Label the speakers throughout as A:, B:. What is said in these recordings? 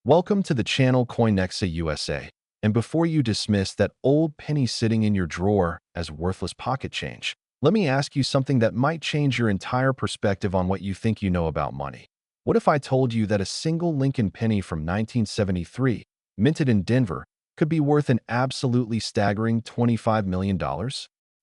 A: Welcome to the channel Coinexa USA. And before you dismiss that old penny sitting in your drawer as worthless pocket change, let me ask you something that might change your entire perspective on what you think you know about money. What if I told you that a single Lincoln penny from 1973, minted in Denver, could be worth an absolutely staggering $25 million?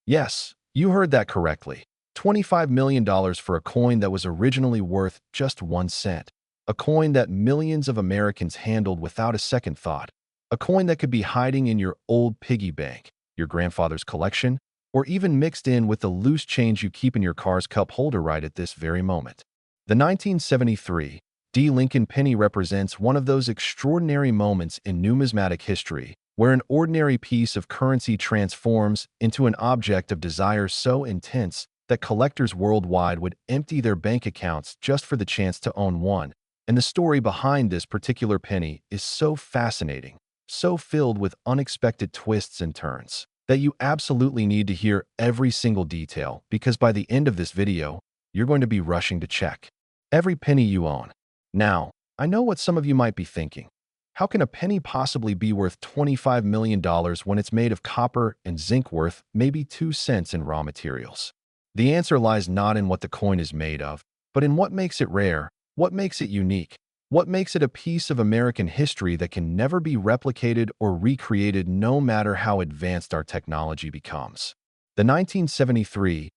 A: Yes, you heard that correctly. $25 million for a coin that was originally worth just 1 cent. A coin that millions of Americans handled without a second thought. A coin that could be hiding in your old piggy bank, your grandfather's collection, or even mixed in with the loose change you keep in your car's cup holder right at this very moment. The 1973 Lincoln penny represents one of those extraordinary moments in numismatic history where an ordinary piece of currency transforms into an object of desire so intense that collectors worldwide would empty their bank accounts just for the chance to own one. And the story behind this particular penny is so fascinating, so filled with unexpected twists and turns, that you absolutely need to hear every single detail, because by the end of this video, you're going to be rushing to check every penny you own. Now, I know what some of you might be thinking. How can a penny possibly be worth $25 million when it's made of copper and zinc worth maybe 2 cents in raw materials? The answer lies not in what the coin is made of, but in what makes it rare. What makes it unique? What makes it a piece of American history that can never be replicated or recreated no matter how advanced our technology becomes? The 1973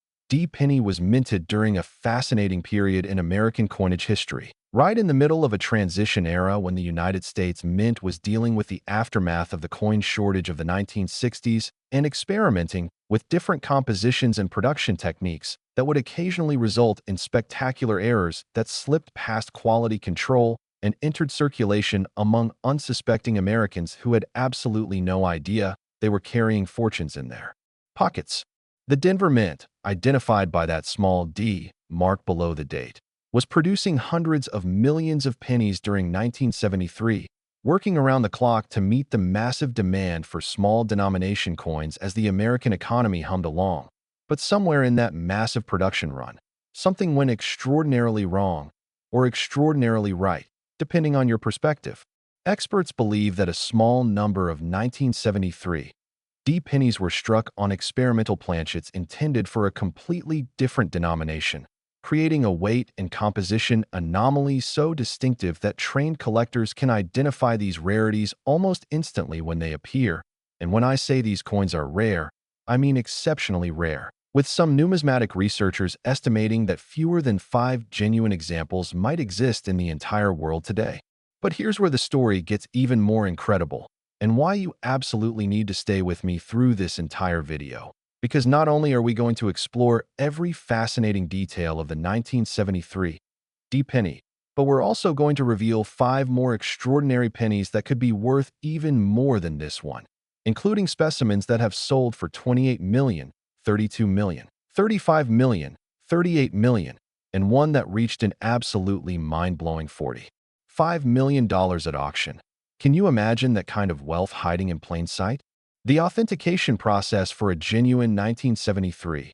A: penny was minted during a fascinating period in American coinage history, right in the middle of a transition era when the United States Mint was dealing with the aftermath of the coin shortage of the 1960s and experimenting with different compositions and production techniques that would occasionally result in spectacular errors that slipped past quality control and entered circulation among unsuspecting Americans who had absolutely no idea they were carrying fortunes in their pockets. The Denver Mint, identified by that small D mark below the date, was producing hundreds of millions of pennies during 1973, working around the clock to meet the massive demand for small denomination coins as the American economy hummed along. But somewhere in that massive production run, something went extraordinarily wrong, or extraordinarily right, depending on your perspective. Experts believe that a small number of 1973 pennies were struck on experimental planchets intended for a completely different denomination, creating a weight and composition anomaly so distinctive that trained collectors can identify these rarities almost instantly when they appear. And when I say these coins are rare, I mean exceptionally rare, with some numismatic researchers estimating that fewer than 5 genuine examples might exist in the entire world today. But here's where the story gets even more incredible, and why you absolutely need to stay with me through this entire video. Because not only are we going to explore every fascinating detail of the 1973 penny, but we're also going to reveal 5 more extraordinary pennies that could be worth even more than this one, including specimens that have sold for $28 million, $32 million, $35 million, $38 million, and one that reached an absolutely mind-blowing $45 million at auction. Can you imagine that kind of wealth hiding in plain sight? The authentication process for a genuine 1973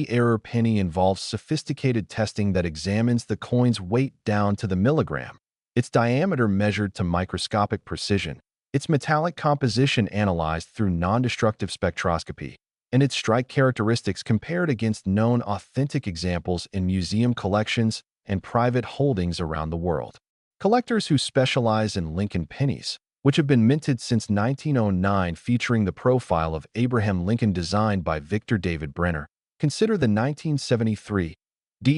A: error penny involves sophisticated testing that examines the coin's weight down to the milligram, its diameter measured to microscopic precision, its metallic composition analyzed through non-destructive spectroscopy, and its strike characteristics compared against known authentic examples in museum collections and private holdings around the world. Collectors who specialize in Lincoln pennies, which have been minted since 1909 featuring the profile of Abraham Lincoln designed by Victor David Brenner, consider the 1973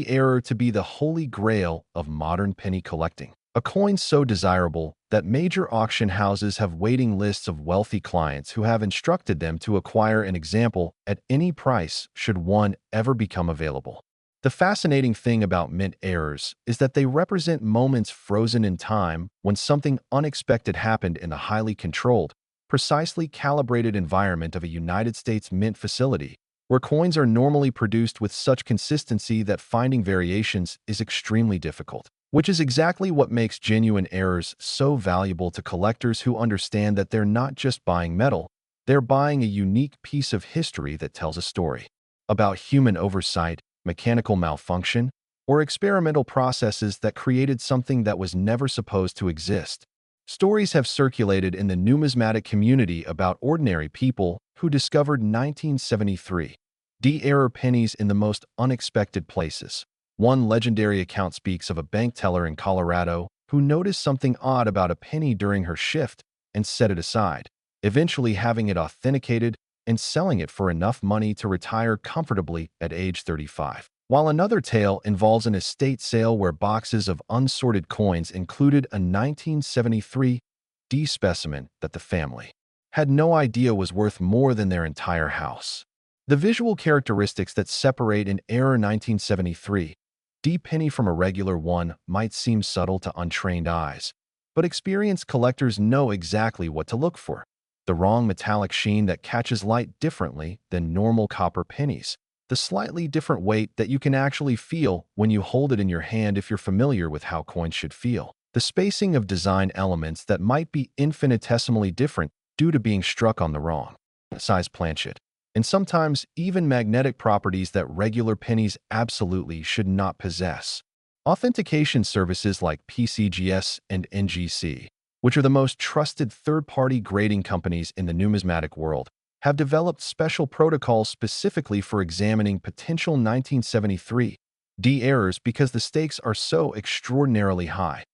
A: error to be the holy grail of modern penny collecting. A coin so desirable that major auction houses have waiting lists of wealthy clients who have instructed them to acquire an example at any price should one ever become available. The fascinating thing about mint errors is that they represent moments frozen in time when something unexpected happened in the highly controlled, precisely calibrated environment of a United States mint facility, where coins are normally produced with such consistency that finding variations is extremely difficult, which is exactly what makes genuine errors so valuable to collectors who understand that they're not just buying metal, they're buying a unique piece of history that tells a story about human oversight, mechanical malfunction, or experimental processes that created something that was never supposed to exist. Stories have circulated in the numismatic community about ordinary people who discovered 1973 D-era pennies in the most unexpected places. One legendary account speaks of a bank teller in Colorado who noticed something odd about a penny during her shift and set it aside, eventually having it authenticated and selling it for enough money to retire comfortably at age 35. While another tale involves an estate sale where boxes of unsorted coins included a 1973 D specimen that the family had no idea was worth more than their entire house. The visual characteristics that separate an era 1973 D penny from a regular one might seem subtle to untrained eyes, but experienced collectors know exactly what to look for. The wrong metallic sheen that catches light differently than normal copper pennies. The slightly different weight that you can actually feel when you hold it in your hand if you're familiar with how coins should feel. The spacing of design elements that might be infinitesimally different due to being struck on the wrong size planchet. And sometimes even magnetic properties that regular pennies absolutely should not possess. Authentication services like PCGS and NGC, which are the most trusted third-party grading companies in the numismatic world, have developed special protocols specifically for examining potential 1973 D errors because the stakes are so extraordinarily high.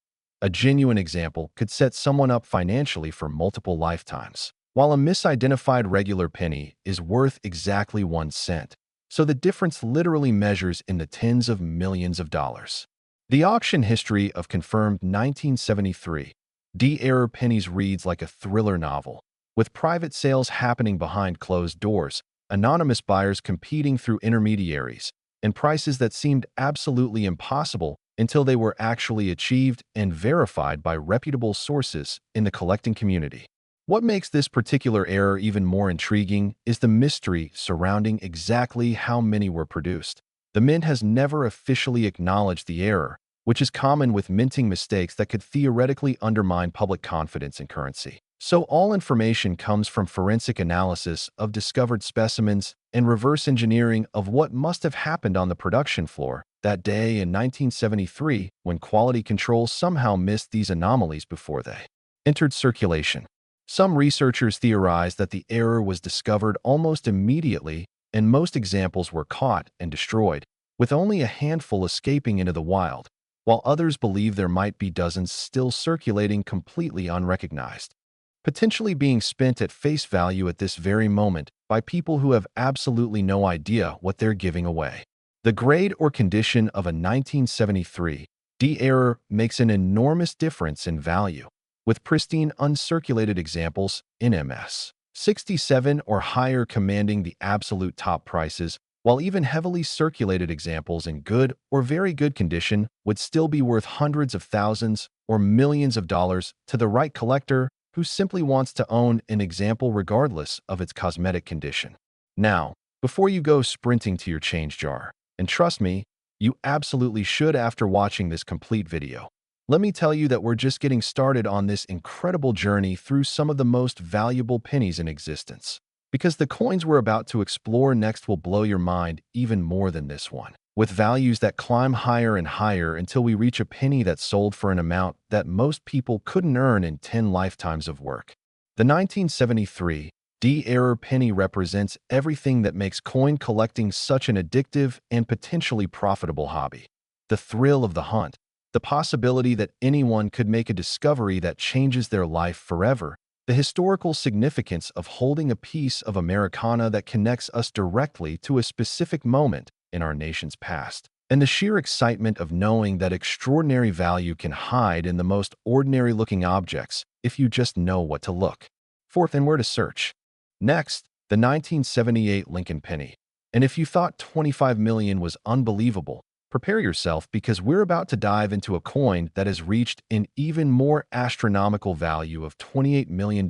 A: A genuine example could set someone up financially for multiple lifetimes, while a misidentified regular penny is worth exactly 1 cent. So the difference literally measures in the tens of millions of dollars. The auction history of confirmed 1973 D-era pennies reads like a thriller novel, with private sales happening behind closed doors, anonymous buyers competing through intermediaries, and prices that seemed absolutely impossible until they were actually achieved and verified by reputable sources in the collecting community. What makes this particular error even more intriguing is the mystery surrounding exactly how many were produced. The mint has never officially acknowledged the error, which is common with minting mistakes that could theoretically undermine public confidence in currency. So all information comes from forensic analysis of discovered specimens and reverse engineering of what must have happened on the production floor that day in 1973 when quality control somehow missed these anomalies before they entered circulation. Some researchers theorize that the error was discovered almost immediately and most examples were caught and destroyed, with only a handful escaping into the wild, while others believe there might be dozens still circulating completely unrecognized, potentially being spent at face value at this very moment by people who have absolutely no idea what they're giving away. The grade or condition of a 1973 D error makes an enormous difference in value, with pristine uncirculated examples in MS 67 or higher commanding the absolute top prices, while even heavily circulated examples in good or very good condition would still be worth hundreds of thousands or millions of dollars to the right collector who simply wants to own an example regardless of its cosmetic condition. Now, before you go sprinting to your change jar, and trust me, you absolutely should after watching this complete video, let me tell you that we're just getting started on this incredible journey through some of the most valuable pennies in existence. Because the coins we're about to explore next will blow your mind even more than this one, with values that climb higher and higher until we reach a penny that sold for an amount that most people couldn't earn in 10 lifetimes of work. The 1973 D-era penny represents everything that makes coin collecting such an addictive and potentially profitable hobby. The thrill of the hunt, the possibility that anyone could make a discovery that changes their life forever, the historical significance of holding a piece of Americana that connects us directly to a specific moment in our nation's past, and the sheer excitement of knowing that extraordinary value can hide in the most ordinary-looking objects if you just know what to look for and where to search. Next, the 1978 Lincoln Penny. And if you thought 25 million was unbelievable, prepare yourself because we're about to dive into a coin that has reached an even more astronomical value of $28 million,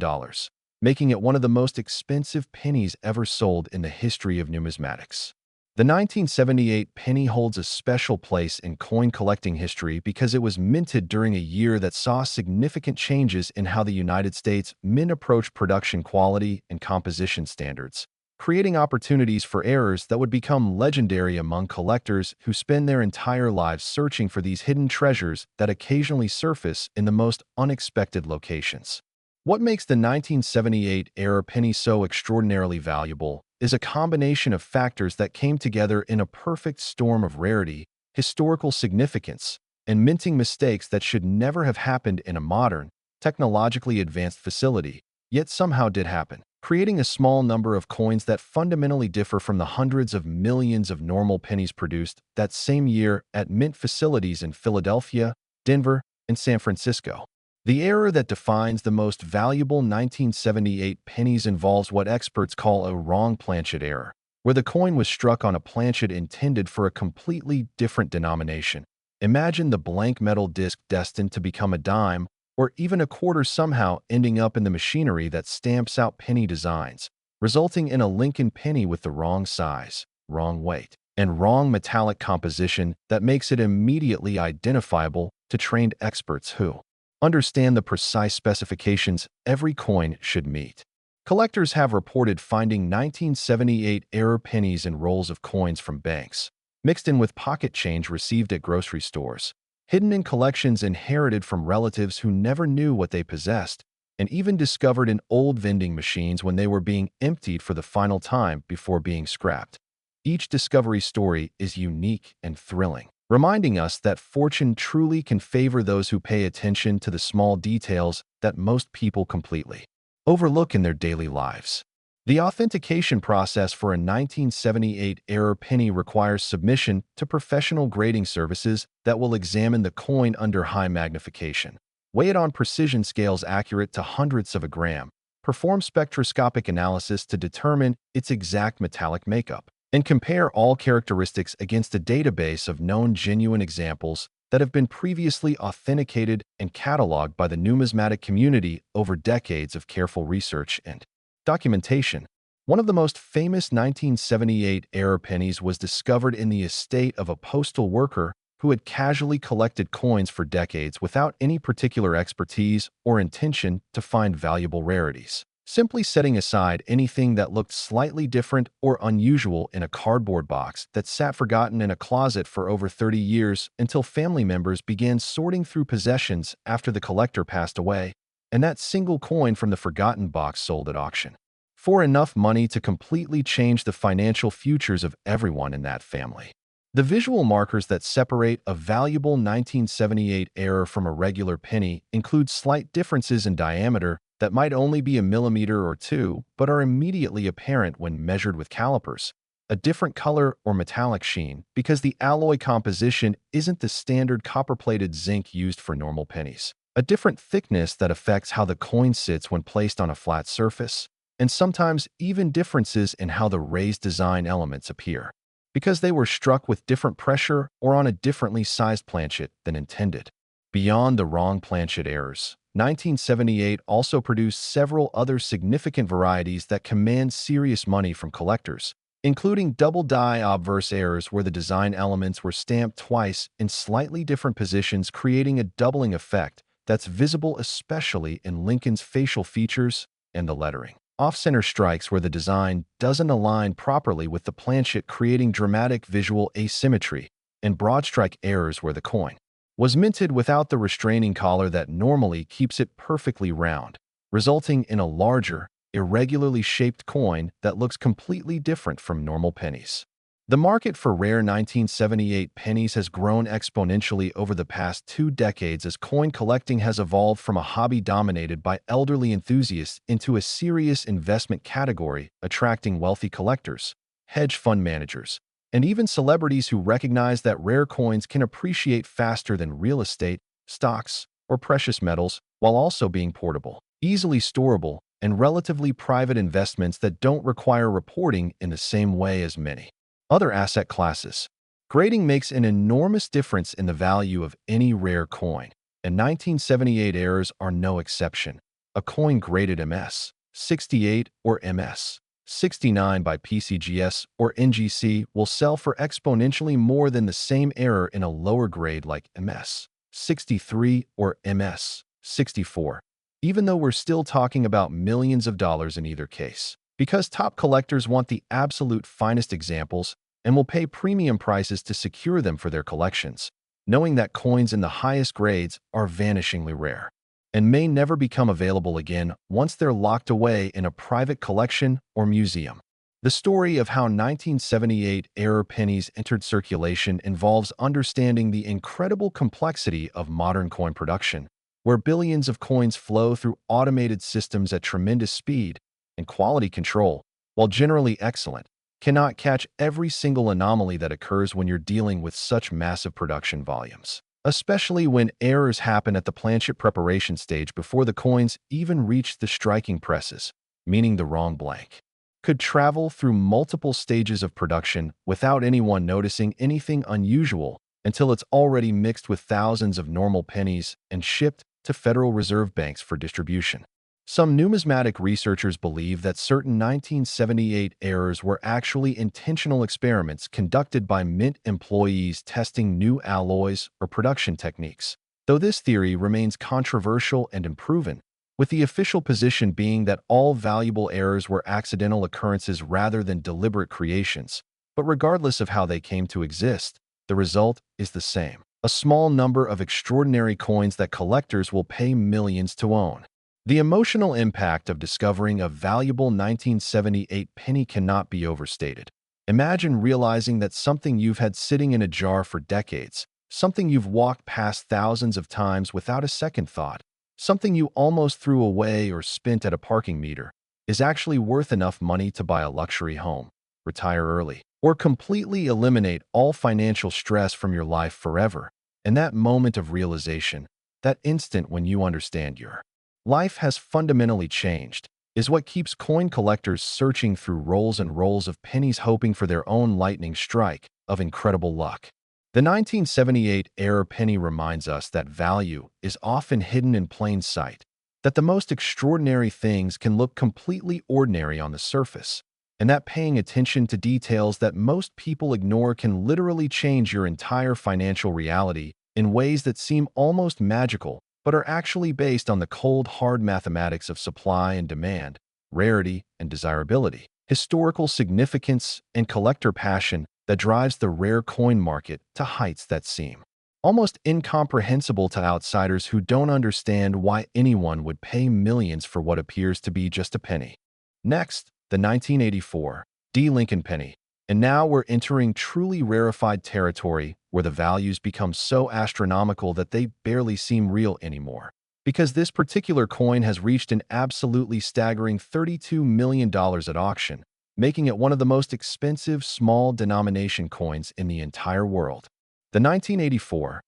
A: making it one of the most expensive pennies ever sold in the history of numismatics. The 1978 penny holds a special place in coin collecting history because it was minted during a year that saw significant changes in how the United States Mint approached production quality and composition standards, creating opportunities for errors that would become legendary among collectors who spend their entire lives searching for these hidden treasures that occasionally surface in the most unexpected locations. What makes the 1978 era penny so extraordinarily valuable is a combination of factors that came together in a perfect storm of rarity, historical significance, and minting mistakes that should never have happened in a modern, technologically advanced facility, yet somehow did happen, creating a small number of coins that fundamentally differ from the hundreds of millions of normal pennies produced that same year at mint facilities in Philadelphia, Denver, and San Francisco. The error that defines the most valuable 1978 pennies involves what experts call a wrong planchet error, where the coin was struck on a planchet intended for a completely different denomination. Imagine the blank metal disc destined to become a dime, or even a quarter somehow ending up in the machinery that stamps out penny designs, resulting in a Lincoln penny with the wrong size, wrong weight, and wrong metallic composition that makes it immediately identifiable to trained experts who understand the precise specifications every coin should meet. Collectors have reported finding 1978 era pennies in rolls of coins from banks, mixed in with pocket change received at grocery stores, hidden in collections inherited from relatives who never knew what they possessed, and even discovered in old vending machines when they were being emptied for the final time before being scrapped. Each discovery story is unique and thrilling, reminding us that fortune truly can favor those who pay attention to the small details that most people completely overlook in their daily lives. The authentication process for a 1978 era penny requires submission to professional grading services that will examine the coin under high magnification, weigh it on precision scales accurate to hundredths of a gram, perform spectroscopic analysis to determine its exact metallic makeup, and compare all characteristics against a database of known genuine examples that have been previously authenticated and cataloged by the numismatic community over decades of careful research and documentation. One of the most famous 1978 era pennies was discovered in the estate of a postal worker who had casually collected coins for decades without any particular expertise or intention to find valuable rarities, simply setting aside anything that looked slightly different or unusual in a cardboard box that sat forgotten in a closet for over 30 years until family members began sorting through possessions after the collector passed away, and that single coin from the forgotten box sold at auction for enough money to completely change the financial futures of everyone in that family. The visual markers that separate a valuable 1978 era from a regular penny include slight differences in diameter that might only be a millimeter or two, but are immediately apparent when measured with calipers, a different color or metallic sheen because the alloy composition isn't the standard copper-plated zinc used for normal pennies, a different thickness that affects how the coin sits when placed on a flat surface, and sometimes even differences in how the raised design elements appear, because they were struck with different pressure or on a differently sized planchet than intended. Beyond the wrong planchet errors, 1978 also produced several other significant varieties that command serious money from collectors, including double die obverse errors where the design elements were stamped twice in slightly different positions, creating a doubling effect that's visible especially in Lincoln's facial features and the lettering. Off-center strikes where the design doesn't align properly with the planchet, creating dramatic visual asymmetry, and broad strike errors where the coin was minted without the restraining collar that normally keeps it perfectly round, resulting in a larger, irregularly shaped coin that looks completely different from normal pennies. The market for rare 1978 pennies has grown exponentially over the past 2 decades as coin collecting has evolved from a hobby dominated by elderly enthusiasts into a serious investment category, attracting wealthy collectors, hedge fund managers, and even celebrities who recognize that rare coins can appreciate faster than real estate, stocks, or precious metals, while also being portable, easily storable, and relatively private investments that don't require reporting in the same way as many other asset classes. Grading makes an enormous difference in the value of any rare coin, and 1978 errors are no exception. A coin graded MS 68 or MS 69 by PCGS or NGC will sell for exponentially more than the same error in a lower grade like MS 63 or MS 64, even though we're still talking about millions of dollars in either case. Because top collectors want the absolute finest examples and will pay premium prices to secure them for their collections, knowing that coins in the highest grades are vanishingly rare and may never become available again once they're locked away in a private collection or museum. The story of how 1978-era pennies entered circulation involves understanding the incredible complexity of modern coin production, where billions of coins flow through automated systems at tremendous speed, and quality control, while generally excellent, cannot catch every single anomaly that occurs when you're dealing with such massive production volumes. Especially when errors happen at the planchet preparation stage before the coins even reach the striking presses, meaning the wrong blank could travel through multiple stages of production without anyone noticing anything unusual until it's already mixed with thousands of normal pennies and shipped to Federal Reserve banks for distribution. Some numismatic researchers believe that certain 1978 errors were actually intentional experiments conducted by mint employees testing new alloys or production techniques, though this theory remains controversial and unproven, with the official position being that all valuable errors were accidental occurrences rather than deliberate creations. But regardless of how they came to exist, the result is the same: a small number of extraordinary coins that collectors will pay millions to own. The emotional impact of discovering a valuable 1978 penny cannot be overstated. Imagine realizing that something you've had sitting in a jar for decades, something you've walked past thousands of times without a second thought, something you almost threw away or spent at a parking meter, is actually worth enough money to buy a luxury home, retire early, or completely eliminate all financial stress from your life forever. And that moment of realization, that instant when you understand your life has fundamentally changed, is what keeps coin collectors searching through rolls and rolls of pennies hoping for their own lightning strike of incredible luck. The 1978-era penny reminds us that value is often hidden in plain sight, that the most extraordinary things can look completely ordinary on the surface, and that paying attention to details that most people ignore can literally change your entire financial reality in ways that seem almost magical but are actually based on the cold, hard mathematics of supply and demand, rarity and desirability, historical significance and collector passion that drives the rare coin market to heights that seem almost incomprehensible to outsiders who don't understand why anyone would pay millions for what appears to be just a penny. Next, the 1984 Lincoln Penny. And now we're entering truly rarefied territory where the values become so astronomical that they barely seem real anymore. Because this particular coin has reached an absolutely staggering $32 million at auction, making it one of the most expensive small denomination coins in the entire world. The 1984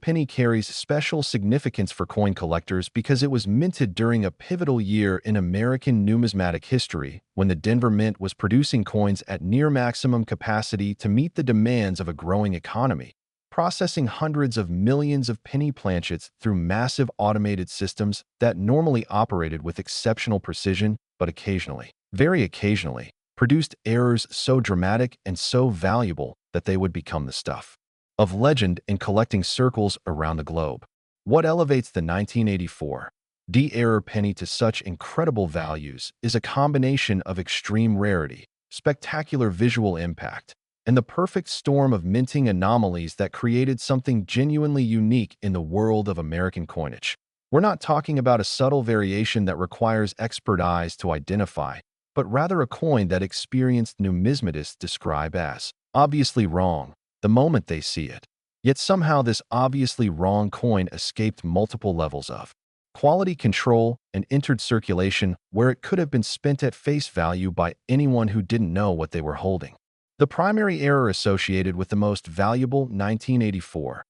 A: penny carries special significance for coin collectors because it was minted during a pivotal year in American numismatic history when the Denver Mint was producing coins at near maximum capacity to meet the demands of a growing economy, processing hundreds of millions of penny planchets through massive automated systems that normally operated with exceptional precision but occasionally, very occasionally, produced errors so dramatic and so valuable that they would become the stuff of legend in collecting circles around the globe. What elevates the 1984 era penny to such incredible values is a combination of extreme rarity, spectacular visual impact, and the perfect storm of minting anomalies that created something genuinely unique in the world of American coinage. We're not talking about a subtle variation that requires expert eyes to identify, but rather a coin that experienced numismatists describe as obviously wrong the moment they see it. Yet somehow this obviously wrong coin escaped multiple levels of quality control and entered circulation where it could have been spent at face value by anyone who didn't know what they were holding. The primary error associated with the most valuable 1984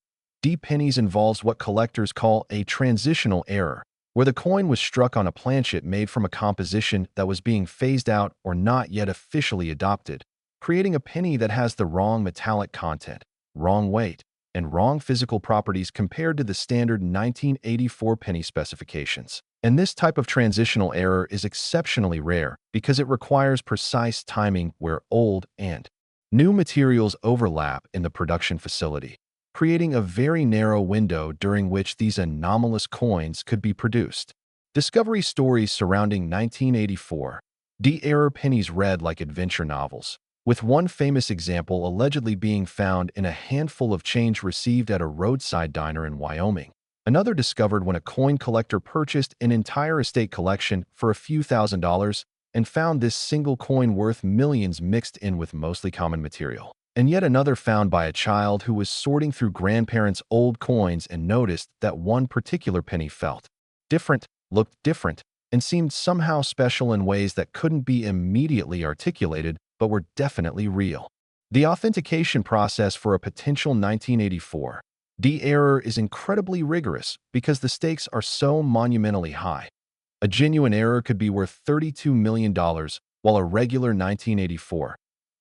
A: pennies involves what collectors call a transitional error, where the coin was struck on a planchet made from a composition that was being phased out or not yet officially adopted, creating a penny that has the wrong metallic content, wrong weight, and wrong physical properties compared to the standard 1984 penny specifications. And this type of transitional error is exceptionally rare because it requires precise timing where old and new materials overlap in the production facility, creating a very narrow window during which these anomalous coins could be produced. Discovery stories surrounding 1984 D-era pennies read like adventure novels, with one famous example allegedly being found in a handful of change received at a roadside diner in Wyoming. Another discovered when a coin collector purchased an entire estate collection for a few $1,000s and found this single coin worth millions mixed in with mostly common material. And yet another found by a child who was sorting through grandparents' old coins and noticed that one particular penny felt different, looked different, and seemed somehow special in ways that couldn't be immediately articulated but were definitely real. The authentication process for a potential 1984 D-error is incredibly rigorous because the stakes are so monumentally high. A genuine error could be worth $32 million, while a regular 1984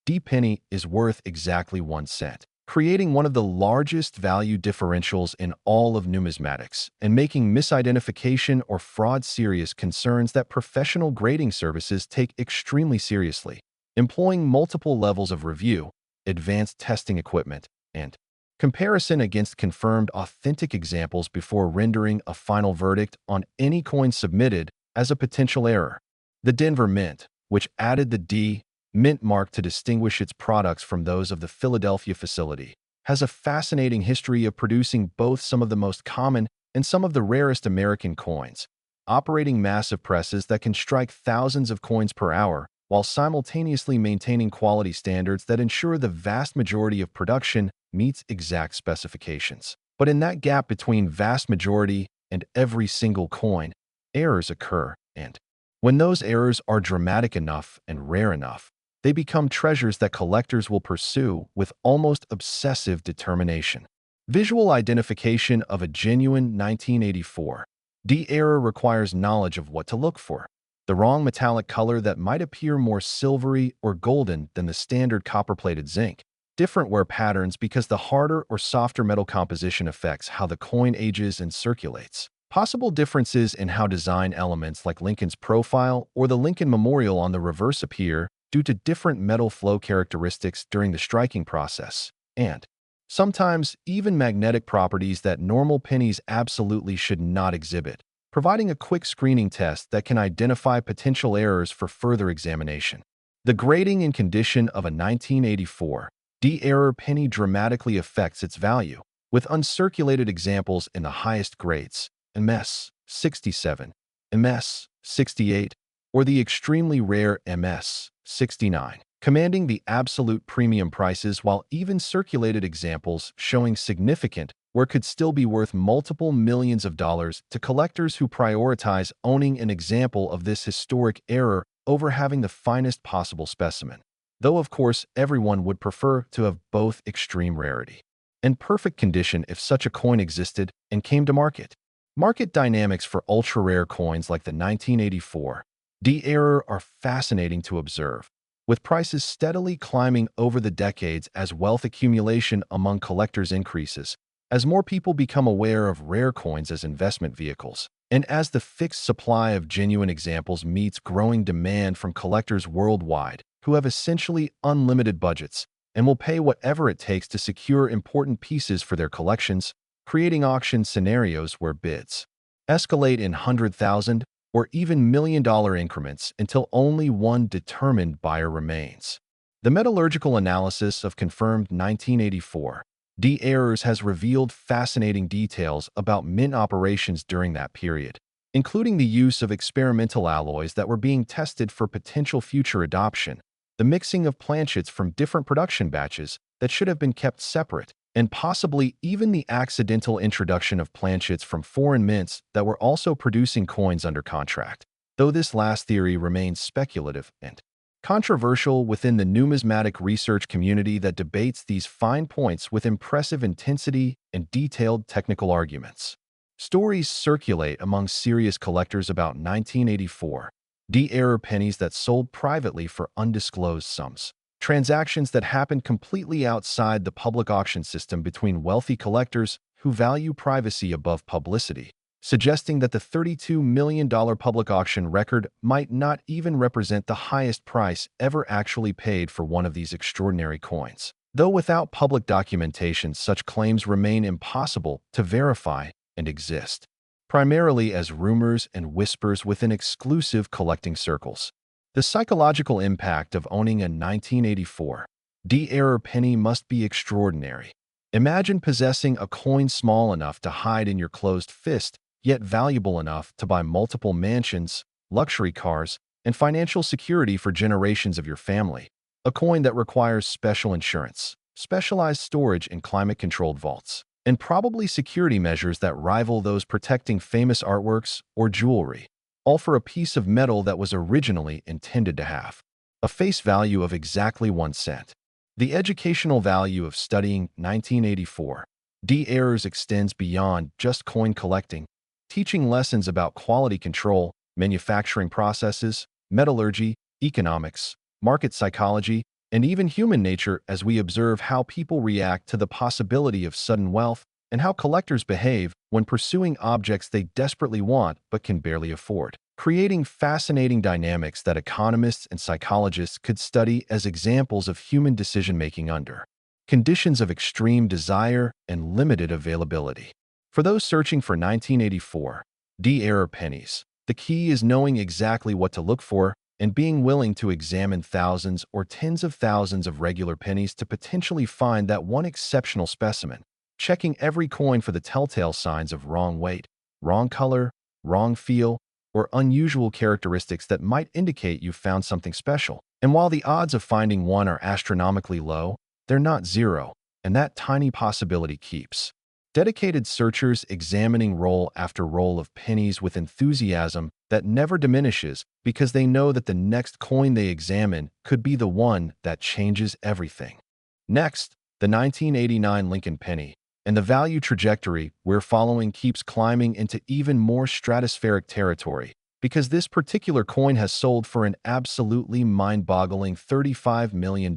A: D penny is worth exactly 1 cent, creating one of the largest value differentials in all of numismatics and making misidentification or fraud serious concerns that professional grading services take extremely seriously, employing multiple levels of review, advanced testing equipment, and comparison against confirmed authentic examples before rendering a final verdict on any coin submitted as a potential error. The Denver Mint, which added the D Mint mark to distinguish its products from those of the Philadelphia facility, has a fascinating history of producing both some of the most common and some of the rarest American coins, operating massive presses that can strike thousands of coins per hour while simultaneously maintaining quality standards that ensure the vast majority of production meets exact specifications. But in that gap between vast majority and every single coin, errors occur, and when those errors are dramatic enough and rare enough, they become treasures that collectors will pursue with almost obsessive determination. Visual identification of a genuine 1984 D error requires knowledge of what to look for. The wrong metallic color that might appear more silvery or golden than the standard copper-plated zinc. Different wear patterns because the harder or softer metal composition affects how the coin ages and circulates. Possible differences in how design elements like Lincoln's profile or the Lincoln Memorial on the reverse appear due to different metal flow characteristics during the striking process, and sometimes even magnetic properties that normal pennies absolutely should not exhibit, providing a quick screening test that can identify potential errors for further examination. The grading and condition of a 1984 D-error penny dramatically affects its value, with uncirculated examples in the highest grades, MS 67, MS 68, or the extremely rare MS 69, commanding the absolute premium prices, while even circulated examples showing significant where could still be worth multiple millions of dollars to collectors who prioritize owning an example of this historic error over having the finest possible specimen. Though, of course, everyone would prefer to have both extreme rarity and perfect condition if such a coin existed and came to market. Market dynamics for ultra-rare coins like the 1984 D-error are fascinating to observe, with prices steadily climbing over the decades as wealth accumulation among collectors increases, as more people become aware of rare coins as investment vehicles, and as the fixed supply of genuine examples meets growing demand from collectors worldwide who have essentially unlimited budgets and will pay whatever it takes to secure important pieces for their collections, creating auction scenarios where bids escalate in $100,000 or even million-dollar increments until only one determined buyer remains. The metallurgical analysis of confirmed 1984 D errors has revealed fascinating details about mint operations during that period, including the use of experimental alloys that were being tested for potential future adoption, the mixing of planchets from different production batches that should have been kept separate, and possibly even the accidental introduction of planchets from foreign mints that were also producing coins under contract, though this last theory remains speculative and controversial within the numismatic research community that debates these fine points with impressive intensity and detailed technical arguments. Stories circulate among serious collectors about 1984 D-error pennies that sold privately for undisclosed sums. Transactions that happened completely outside the public auction system between wealthy collectors who value privacy above publicity, suggesting that the $32 million public auction record might not even represent the highest price ever actually paid for one of these extraordinary coins. Though without public documentation, such claims remain impossible to verify and exist, primarily as rumors and whispers within exclusive collecting circles. The psychological impact of owning a 1984 D-era penny must be extraordinary. Imagine possessing a coin small enough to hide in your closed fist, yet valuable enough to buy multiple mansions, luxury cars, and financial security for generations of your family. A coin that requires special insurance, specialized storage in climate-controlled vaults, and probably security measures that rival those protecting famous artworks or jewelry, all for a piece of metal that was originally intended to have a face value of exactly 1 cent. The educational value of studying 1984 D-errors extends beyond just coin collecting, teaching lessons about quality control, manufacturing processes, metallurgy, economics, market psychology, and even human nature as we observe how people react to the possibility of sudden wealth and how collectors behave when pursuing objects they desperately want but can barely afford, creating fascinating dynamics that economists and psychologists could study as examples of human decision-making under conditions of extreme desire and limited availability. For those searching for 1984 D-era pennies, the key is knowing exactly what to look for and being willing to examine thousands or tens of thousands of regular pennies to potentially find that one exceptional specimen, checking every coin for the telltale signs of wrong weight, wrong color, wrong feel, or unusual characteristics that might indicate you found something special. And while the odds of finding one are astronomically low, they're not zero, and that tiny possibility keeps dedicated searchers examining roll after roll of pennies with enthusiasm that never diminishes because they know that the next coin they examine could be the one that changes everything. Next, the 1989 Lincoln Penny, and the value trajectory we're following keeps climbing into even more stratospheric territory because this particular coin has sold for an absolutely mind-boggling $35 million,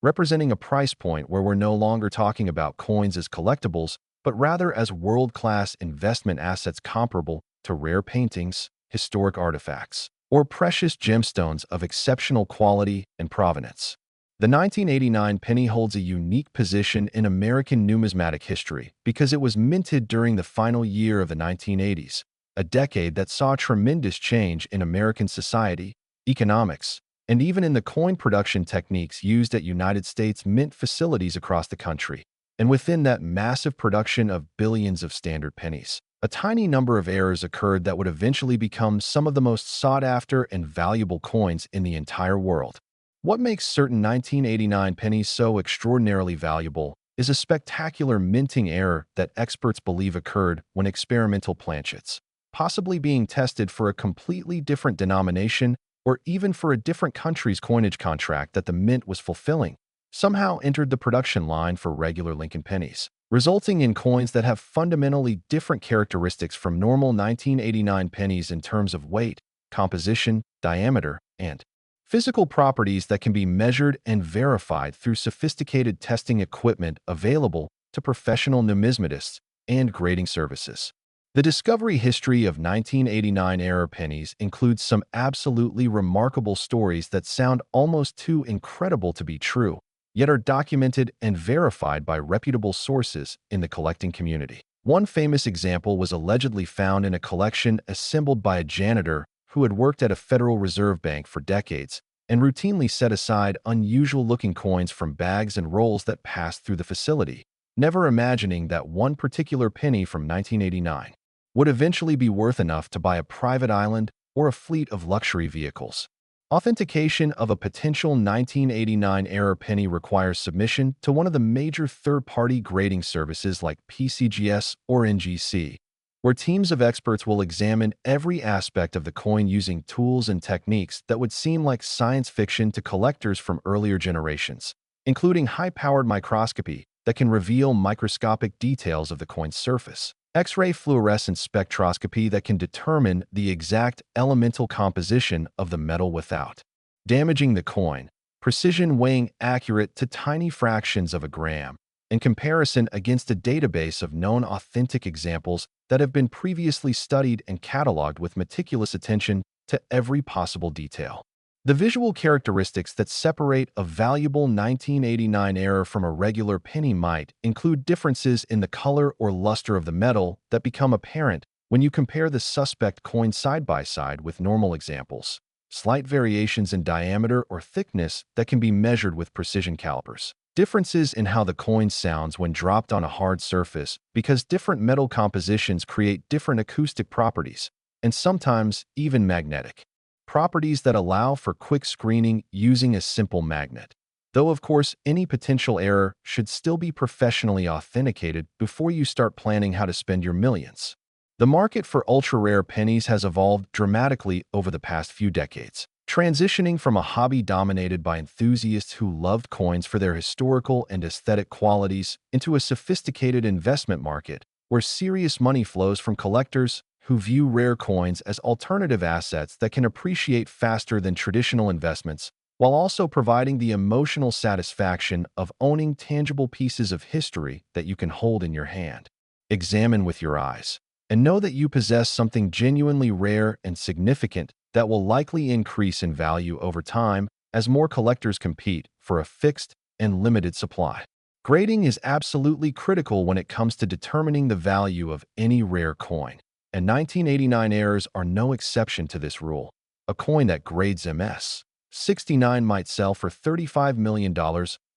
A: representing a price point where we're no longer talking about coins as collectibles, but rather as world-class investment assets comparable to rare paintings, historic artifacts, or precious gemstones of exceptional quality and provenance. The 1989 penny holds a unique position in American numismatic history because it was minted during the final year of the 1980s, a decade that saw tremendous change in American society, economics, and even in the coin production techniques used at United States mint facilities across the country. And within that massive production of billions of standard pennies, a tiny number of errors occurred that would eventually become some of the most sought-after and valuable coins in the entire world. What makes certain 1989 pennies so extraordinarily valuable is a spectacular minting error that experts believe occurred when experimental planchets, possibly being tested for a completely different denomination or even for a different country's coinage contract that the mint was fulfilling, somehow entered the production line for regular Lincoln pennies, resulting in coins that have fundamentally different characteristics from normal 1989 pennies in terms of weight, composition, diameter, and physical properties that can be measured and verified through sophisticated testing equipment available to professional numismatists and grading services. The discovery history of 1989-era pennies includes some absolutely remarkable stories that sound almost too incredible to be true, yet are documented and verified by reputable sources in the collecting community. One famous example was allegedly found in a collection assembled by a janitor who had worked at a Federal Reserve Bank for decades and routinely set aside unusual-looking coins from bags and rolls that passed through the facility, never imagining that one particular penny from 1989 would eventually be worth enough to buy a private island or a fleet of luxury vehicles. Authentication of a potential 1989-era penny requires submission to one of the major third-party grading services like PCGS or NGC, where teams of experts will examine every aspect of the coin using tools and techniques that would seem like science fiction to collectors from earlier generations, including high-powered microscopy that can reveal microscopic details of the coin's surface, X-ray fluorescence spectroscopy that can determine the exact elemental composition of the metal without damaging the coin, precision weighing accurate to tiny fractions of a gram, in comparison against a database of known authentic examples that have been previously studied and cataloged with meticulous attention to every possible detail. The visual characteristics that separate a valuable 1989 error from a regular penny might include differences in the color or luster of the metal that become apparent when you compare the suspect coin side by side with normal examples. slight variations in diameter or thickness that can be measured with precision calipers. Differences in how the coin sounds when dropped on a hard surface because different metal compositions create different acoustic properties, and sometimes even magnetic properties that allow for quick screening using a simple magnet. Though, of course, any potential error should still be professionally authenticated before you start planning how to spend your millions. The market for ultra-rare pennies has evolved dramatically over the past few decades, transitioning from a hobby dominated by enthusiasts who loved coins for their historical and aesthetic qualities into a sophisticated investment market where serious money flows from collectors who view rare coins as alternative assets that can appreciate faster than traditional investments, while also providing the emotional satisfaction of owning tangible pieces of history that you can hold in your hand. Examine with your eyes, and know that you possess something genuinely rare and significant that will likely increase in value over time as more collectors compete for a fixed and limited supply. Grading is absolutely critical when it comes to determining the value of any rare coin, and 1989 errors are no exception to this rule. A coin that grades MS 69 might sell for $35 million,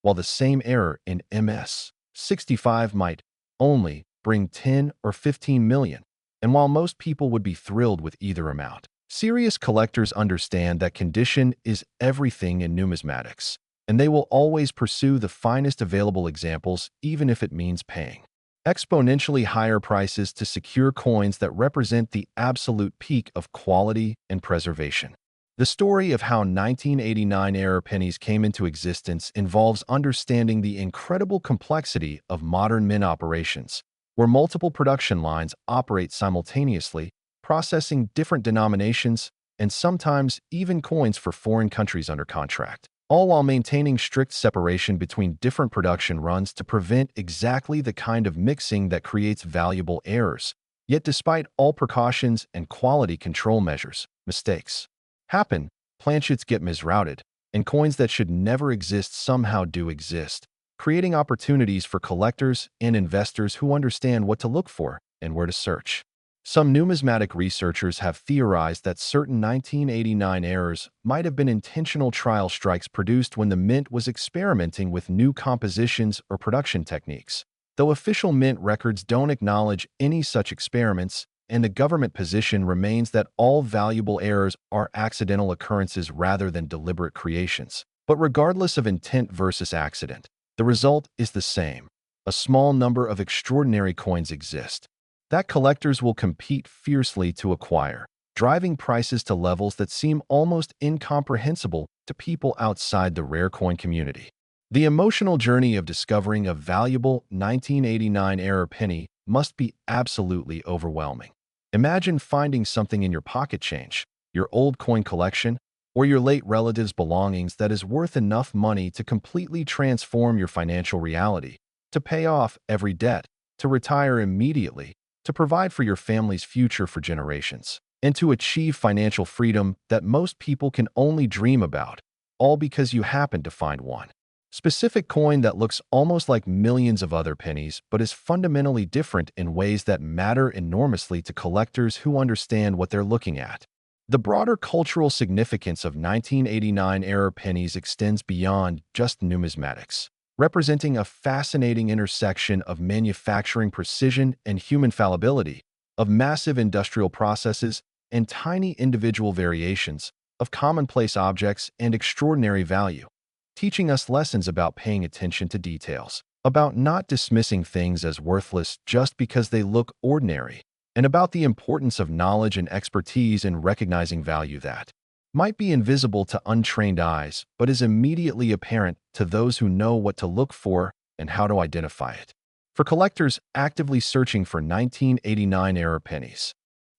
A: while the same error in MS 65 might only bring 10 or 15 million. And while most people would be thrilled with either amount, serious collectors understand that condition is everything in numismatics, and they will always pursue the finest available examples even if it means paying exponentially higher prices to secure coins that represent the absolute peak of quality and preservation. The story of how 1989 era pennies came into existence involves understanding the incredible complexity of modern mint operations, where multiple production lines operate simultaneously, processing different denominations and sometimes even coins for foreign countries under contract, all while maintaining strict separation between different production runs to prevent exactly the kind of mixing that creates valuable errors. Yet despite all precautions and quality control measures, mistakes happen, planchets get misrouted, and coins that should never exist somehow do exist, creating opportunities for collectors and investors who understand what to look for and where to search. Some numismatic researchers have theorized that certain 1989 errors might have been intentional trial strikes produced when the mint was experimenting with new compositions or production techniques. Though official mint records don't acknowledge any such experiments, and the government position remains that all valuable errors are accidental occurrences rather than deliberate creations. But regardless of intent versus accident, the result is the same. A small number of extraordinary coins exist that collectors will compete fiercely to acquire, driving prices to levels that seem almost incomprehensible to people outside the rare coin community. The emotional journey of discovering a valuable 1989 era penny must be absolutely overwhelming. Imagine finding something in your pocket change, your old coin collection, or your late relative's belongings that is worth enough money to completely transform your financial reality, to pay off every debt, to retire immediately, to provide for your family's future for generations, and to achieve financial freedom that most people can only dream about, all because you happen to find one specific coin that looks almost like millions of other pennies but is fundamentally different in ways that matter enormously to collectors who understand what they're looking at. The broader cultural significance of 1989 era pennies extends beyond just numismatics, representing a fascinating intersection of manufacturing precision and human fallibility, of massive industrial processes and tiny individual variations, of commonplace objects and extraordinary value, teaching us lessons about paying attention to details, about not dismissing things as worthless just because they look ordinary, and about the importance of knowledge and expertise in recognizing value that might be invisible to untrained eyes, but is immediately apparent to those who know what to look for and how to identify it. For collectors actively searching for 1989 era pennies,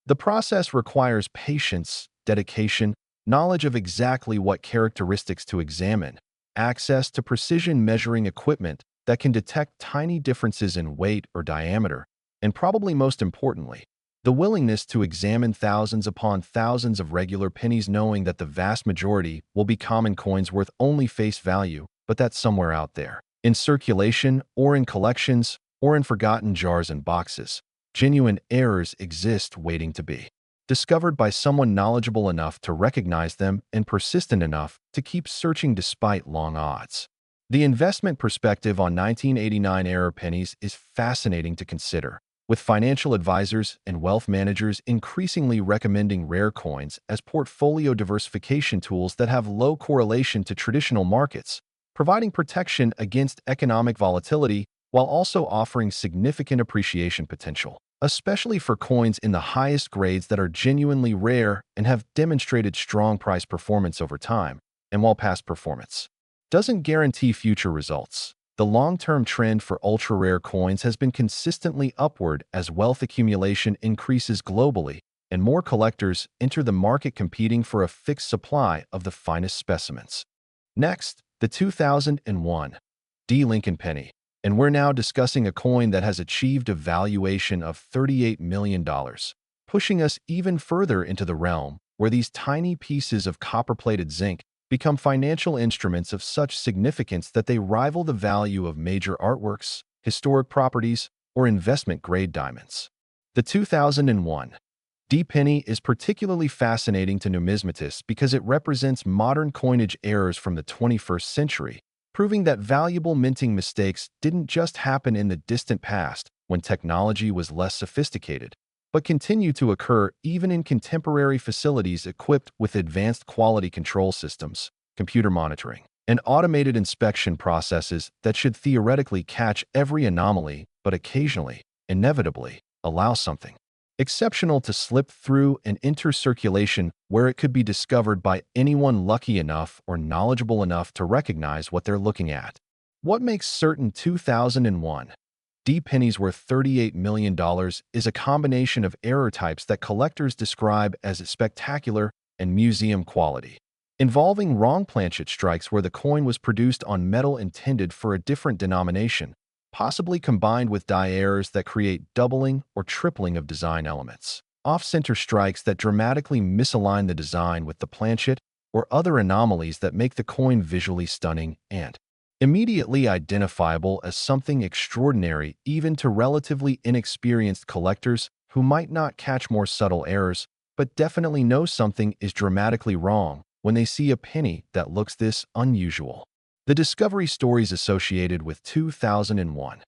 A: the process requires patience, dedication, knowledge of exactly what characteristics to examine, access to precision measuring equipment that can detect tiny differences in weight or diameter, and probably most importantly, the willingness to examine thousands upon thousands of regular pennies knowing that the vast majority will be common coins worth only face value, but that's somewhere out there, in circulation or in collections or in forgotten jars and boxes. Genuine errors exist waiting to be discovered by someone knowledgeable enough to recognize them and persistent enough to keep searching despite long odds. The investment perspective on 1989 era pennies is fascinating to consider, with financial advisors and wealth managers increasingly recommending rare coins as portfolio diversification tools that have low correlation to traditional markets, providing protection against economic volatility while also offering significant appreciation potential, especially for coins in the highest grades that are genuinely rare and have demonstrated strong price performance over time, and while past performance doesn't guarantee future results. The long-term trend for ultra-rare coins has been consistently upward as wealth accumulation increases globally and more collectors enter the market competing for a fixed supply of the finest specimens. Next, the 2001 Lincoln Penny. And we're now discussing a coin that has achieved a valuation of $38 million, pushing us even further into the realm where these tiny pieces of copper-plated zinc become financial instruments of such significance that they rival the value of major artworks, historic properties, or investment-grade diamonds. The 2001 penny is particularly fascinating to numismatists because it represents modern coinage errors from the 21st century, proving that valuable minting mistakes didn't just happen in the distant past when technology was less sophisticated, but continue to occur even in contemporary facilities equipped with advanced quality control systems, computer monitoring, and automated inspection processes that should theoretically catch every anomaly but occasionally, inevitably, allow something exceptional to slip through and enter circulation where it could be discovered by anyone lucky enough or knowledgeable enough to recognize what they're looking at. What makes certain 2001 pennies worth $38 million is a combination of error types that collectors describe as spectacular and museum quality, involving wrong planchet strikes where the coin was produced on metal intended for a different denomination, possibly combined with die errors that create doubling or tripling of design elements, off-center strikes that dramatically misalign the design with the planchet, or other anomalies that make the coin visually stunning and immediately identifiable as something extraordinary even to relatively inexperienced collectors who might not catch more subtle errors, but definitely know something is dramatically wrong when they see a penny that looks this unusual. The discovery stories associated with 2001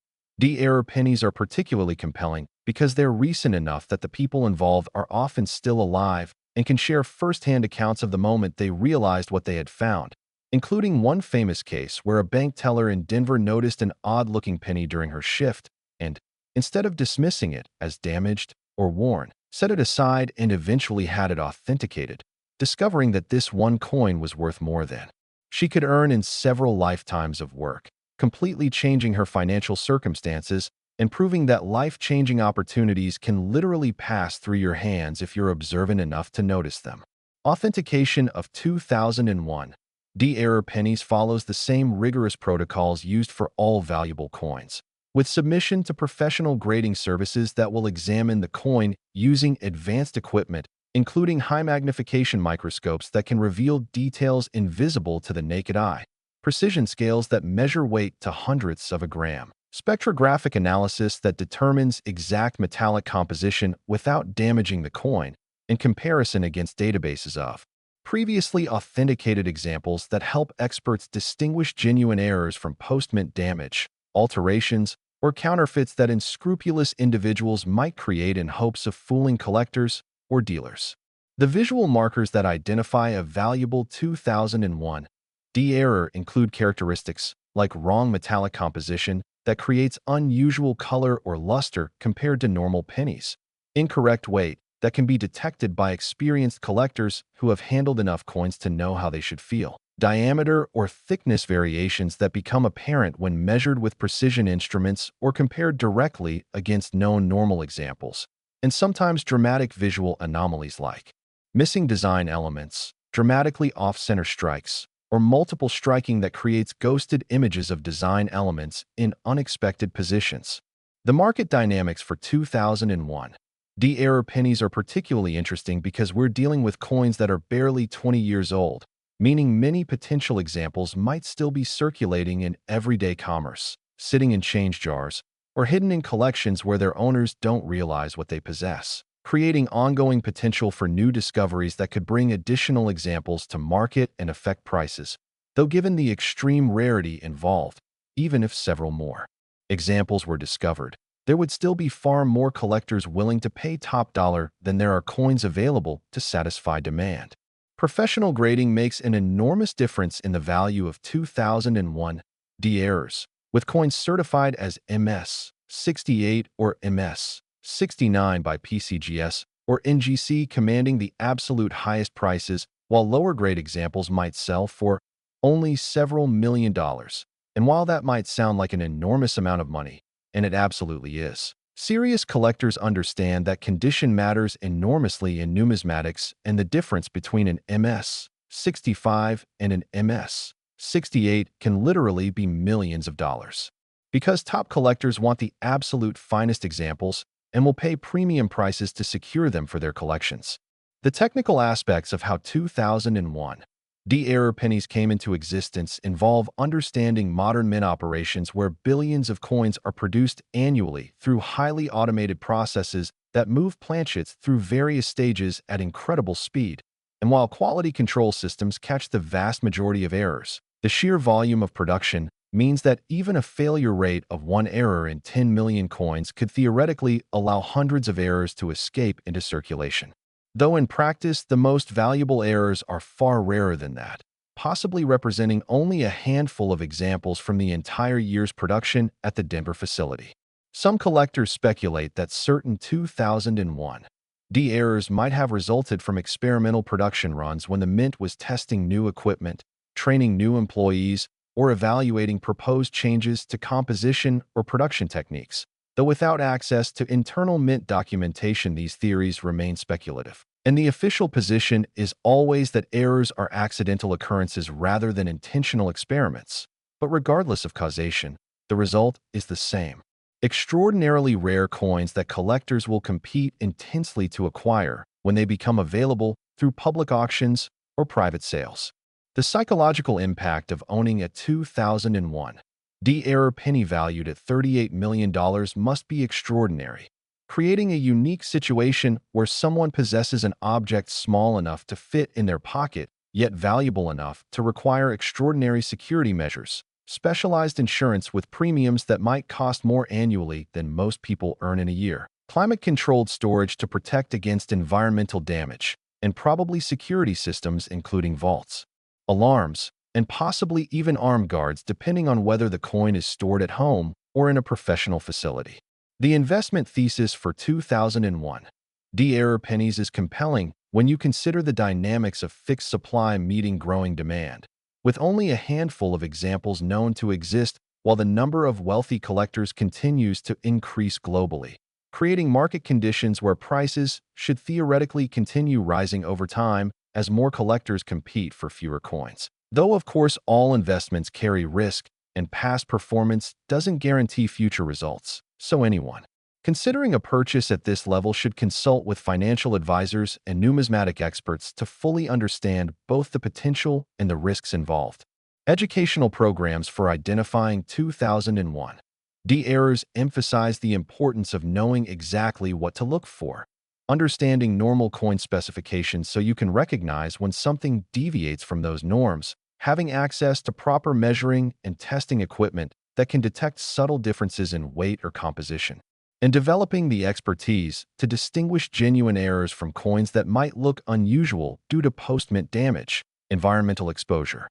A: error pennies are particularly compelling because they're recent enough that the people involved are often still alive and can share first-hand accounts of the moment they realized what they had found, including one famous case where a bank teller in Denver noticed an odd-looking penny during her shift and, instead of dismissing it as damaged or worn, set it aside and eventually had it authenticated, discovering that this one coin was worth more than she could earn in several lifetimes of work, completely changing her financial circumstances and proving that life-changing opportunities can literally pass through your hands if you're observant enough to notice them. Authentication of 2001 error pennies follows the same rigorous protocols used for all valuable coins, with submission to professional grading services that will examine the coin using advanced equipment, including high-magnification microscopes that can reveal details invisible to the naked eye, precision scales that measure weight to hundredths of a gram, spectrographic analysis that determines exact metallic composition without damaging the coin, in comparison against databases of previously authenticated examples that help experts distinguish genuine errors from post-mint damage, alterations, or counterfeits that unscrupulous individuals might create in hopes of fooling collectors or dealers. The visual markers that identify a valuable 2001 error include characteristics like wrong metallic composition that creates unusual color or luster compared to normal pennies, incorrect weight that can be detected by experienced collectors who have handled enough coins to know how they should feel, diameter or thickness variations that become apparent when measured with precision instruments or compared directly against known normal examples, and sometimes dramatic visual anomalies like missing design elements, dramatically off-center strikes, or multiple striking that creates ghosted images of design elements in unexpected positions. The market dynamics for 2001 error pennies are particularly interesting because we're dealing with coins that are barely 20 years old, meaning many potential examples might still be circulating in everyday commerce, sitting in change jars, or hidden in collections where their owners don't realize what they possess. creating ongoing potential for new discoveries that could bring additional examples to market and affect prices, though given the extreme rarity involved, even if several more examples were discovered, there would still be far more collectors willing to pay top dollar than there are coins available to satisfy demand. Professional grading makes an enormous difference in the value of 2001 D errors, with coins certified as MS 68 or MS 69 by PCGS or NGC commanding the absolute highest prices, while lower grade examples might sell for only several $1,000,000. And while that might sound like an enormous amount of money, and it absolutely is, serious collectors understand that condition matters enormously in numismatics, and the difference between an MS 65 and an MS 68 can literally be millions of dollars. Because top collectors want the absolute finest examples and will pay premium prices to secure them for their collections. The technical aspects of how 2001 D-error pennies came into existence involve understanding modern mint operations where billions of coins are produced annually through highly automated processes that move planchets through various stages at incredible speed. And while quality control systems catch the vast majority of errors, the sheer volume of production means that even a failure rate of 1 error in 10 million coins could theoretically allow hundreds of errors to escape into circulation. Though in practice, the most valuable errors are far rarer than that, possibly representing only a handful of examples from the entire year's production at the Denver facility. Some collectors speculate that certain 2001 D errors might have resulted from experimental production runs when the mint was testing new equipment, training new employees, or evaluating proposed changes to composition or production techniques. Though without access to internal mint documentation, these theories remain speculative. And the official position is always that errors are accidental occurrences rather than intentional experiments. But regardless of causation, the result is the same: extraordinarily rare coins that collectors will compete intensely to acquire when they become available through public auctions or private sales. The psychological impact of owning a 2001 D-error penny valued at $38 million must be extraordinary, creating a unique situation where someone possesses an object small enough to fit in their pocket, yet valuable enough to require extraordinary security measures, specialized insurance with premiums that might cost more annually than most people earn in a year, climate-controlled storage to protect against environmental damage, and probably security systems including vaults, alarms, and possibly even armed guards depending on whether the coin is stored at home or in a professional facility. The investment thesis for 2001 D-error pennies is compelling when you consider the dynamics of fixed supply meeting growing demand, with only a handful of examples known to exist while the number of wealthy collectors continues to increase globally, creating market conditions where prices should theoretically continue rising over time as more collectors compete for fewer coins. Though, of course, all investments carry risk, and past performance doesn't guarantee future results, so anyone considering a purchase at this level should consult with financial advisors and numismatic experts to fully understand both the potential and the risks involved. Educational programs for identifying 2001 D errors emphasize the importance of knowing exactly what to look for, understanding normal coin specifications so you can recognize when something deviates from those norms, having access to proper measuring and testing equipment that can detect subtle differences in weight or composition, and developing the expertise to distinguish genuine errors from coins that might look unusual due to post-mint damage, environmental exposure,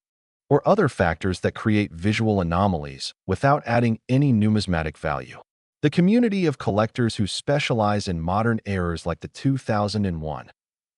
A: or other factors that create visual anomalies without adding any numismatic value. The community of collectors who specialize in modern errors like the 2001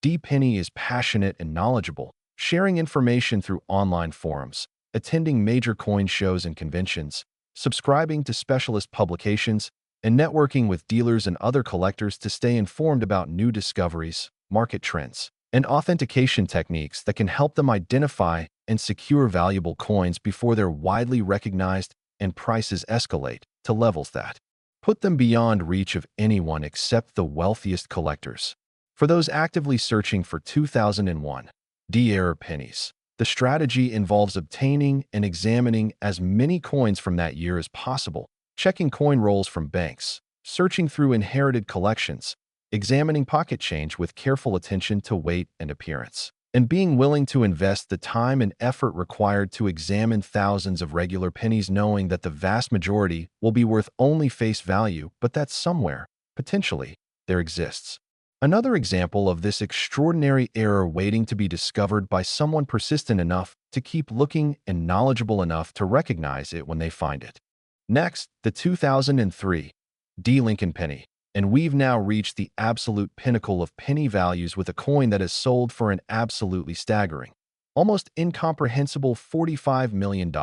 A: D penny is passionate and knowledgeable, sharing information through online forums, attending major coin shows and conventions, subscribing to specialist publications, and networking with dealers and other collectors to stay informed about new discoveries, market trends, and authentication techniques that can help them identify and secure valuable coins before they're widely recognized and prices escalate to levels that put them beyond reach of anyone except the wealthiest collectors. For those actively searching for 2001 D-error pennies, the strategy involves obtaining and examining as many coins from that year as possible, checking coin rolls from banks, searching through inherited collections, examining pocket change with careful attention to weight and appearance, and being willing to invest the time and effort required to examine thousands of regular pennies, knowing that the vast majority will be worth only face value, but that somewhere, potentially, there exists another example of this extraordinary error waiting to be discovered by someone persistent enough to keep looking and knowledgeable enough to recognize it when they find it. Next, the 2003 Lincoln Penny. And we've now reached the absolute pinnacle of penny values with a coin that has sold for an absolutely staggering, almost incomprehensible $45 million,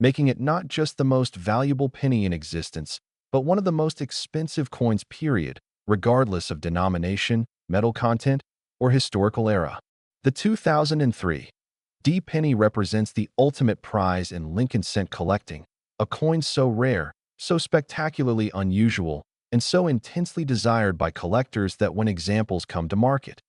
A: making it not just the most valuable penny in existence, but one of the most expensive coins, period, regardless of denomination, metal content, or historical era. The 2003 penny represents the ultimate prize in Lincoln cent collecting, a coin so rare, so spectacularly unusual, and so intensely desired by collectors that when examples come to market,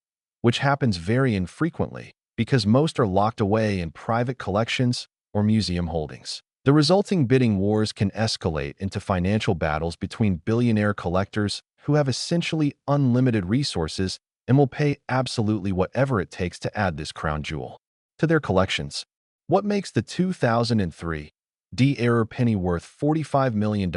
A: which happens very infrequently because most are locked away in private collections or museum holdings, the resulting bidding wars can escalate into financial battles between billionaire collectors who have essentially unlimited resources and will pay absolutely whatever it takes to add this crown jewel to their collections. What makes the 2003 penny worth $45 million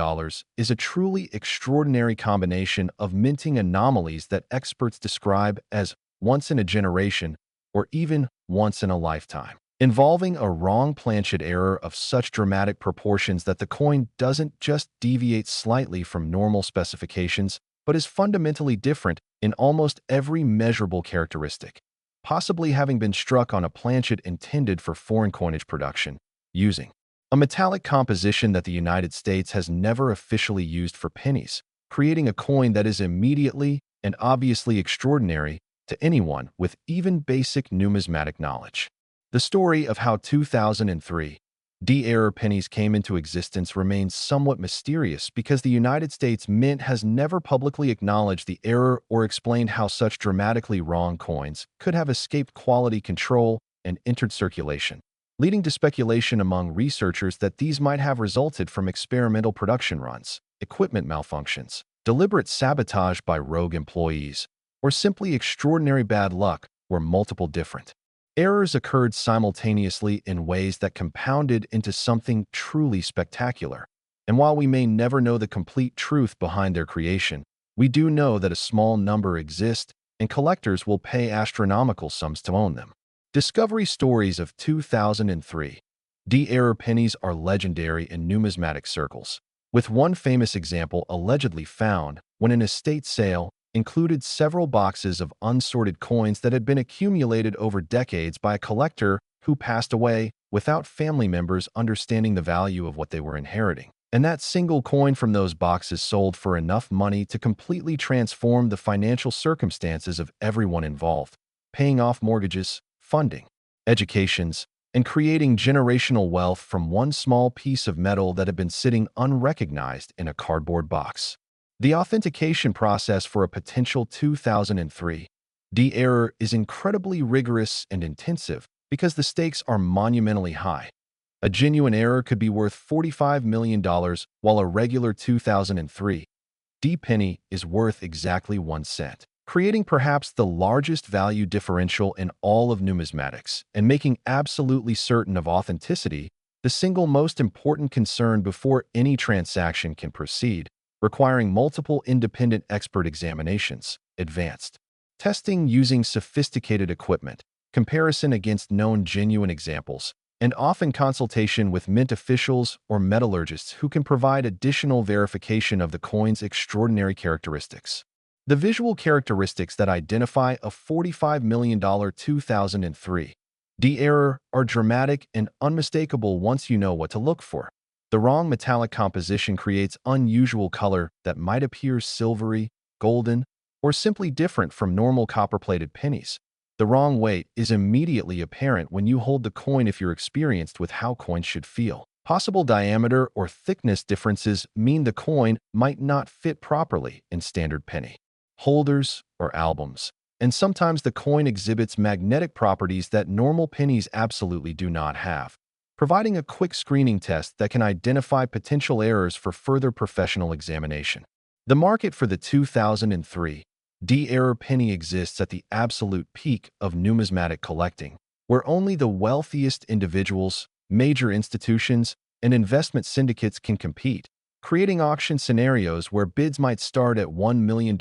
A: is a truly extraordinary combination of minting anomalies that experts describe as once in a generation or even once in a lifetime, involving a wrong planchet error of such dramatic proportions that the coin doesn't just deviate slightly from normal specifications, but is fundamentally different in almost every measurable characteristic, possibly having been struck on a planchet intended for foreign coinage production, using a metallic composition that the United States has never officially used for pennies, creating a coin that is immediately and obviously extraordinary to anyone with even basic numismatic knowledge. The story of how 2003 pennies came into existence remains somewhat mysterious because the United States Mint has never publicly acknowledged the error or explained how such dramatically wrong coins could have escaped quality control and entered circulation, leading to speculation among researchers that these might have resulted from experimental production runs, equipment malfunctions, deliberate sabotage by rogue employees, or simply extraordinary bad luck where multiple different errors occurred simultaneously in ways that compounded into something truly spectacular. And while we may never know the complete truth behind their creation, we do know that a small number exist and collectors will pay astronomical sums to own them. Discovery stories of 2003 pennies are legendary in numismatic circles, with one famous example allegedly found when an estate sale included several boxes of unsorted coins that had been accumulated over decades by a collector who passed away without family members understanding the value of what they were inheriting. And that single coin from those boxes sold for enough money to completely transform the financial circumstances of everyone involved, paying off mortgages, funding educations, and creating generational wealth from one small piece of metal that had been sitting unrecognized in a cardboard box. The authentication process for a potential 2003 error is incredibly rigorous and intensive because the stakes are monumentally high. A genuine error could be worth $45 million, while a regular 2003 penny is worth exactly 1 cent, creating perhaps the largest value differential in all of numismatics and making absolutely certain of authenticity the single most important concern before any transaction can proceed, requiring multiple independent expert examinations, advanced testing using sophisticated equipment, comparison against known genuine examples, and often consultation with mint officials or metallurgists who can provide additional verification of the coin's extraordinary characteristics. The visual characteristics that identify a $45 million 2003 error are dramatic and unmistakable once you know what to look for. The wrong metallic composition creates unusual color that might appear silvery, golden, or simply different from normal copper-plated pennies. The wrong weight is immediately apparent when you hold the coin if you're experienced with how coins should feel. Possible diameter or thickness differences mean the coin might not fit properly in standard penny holders or albums. And sometimes the coin exhibits magnetic properties that normal pennies absolutely do not have, providing a quick screening test that can identify potential errors for further professional examination. The market for the 2003 D-era penny exists at the absolute peak of numismatic collecting, where only the wealthiest individuals, major institutions, and investment syndicates can compete, creating auction scenarios where bids might start at $1 million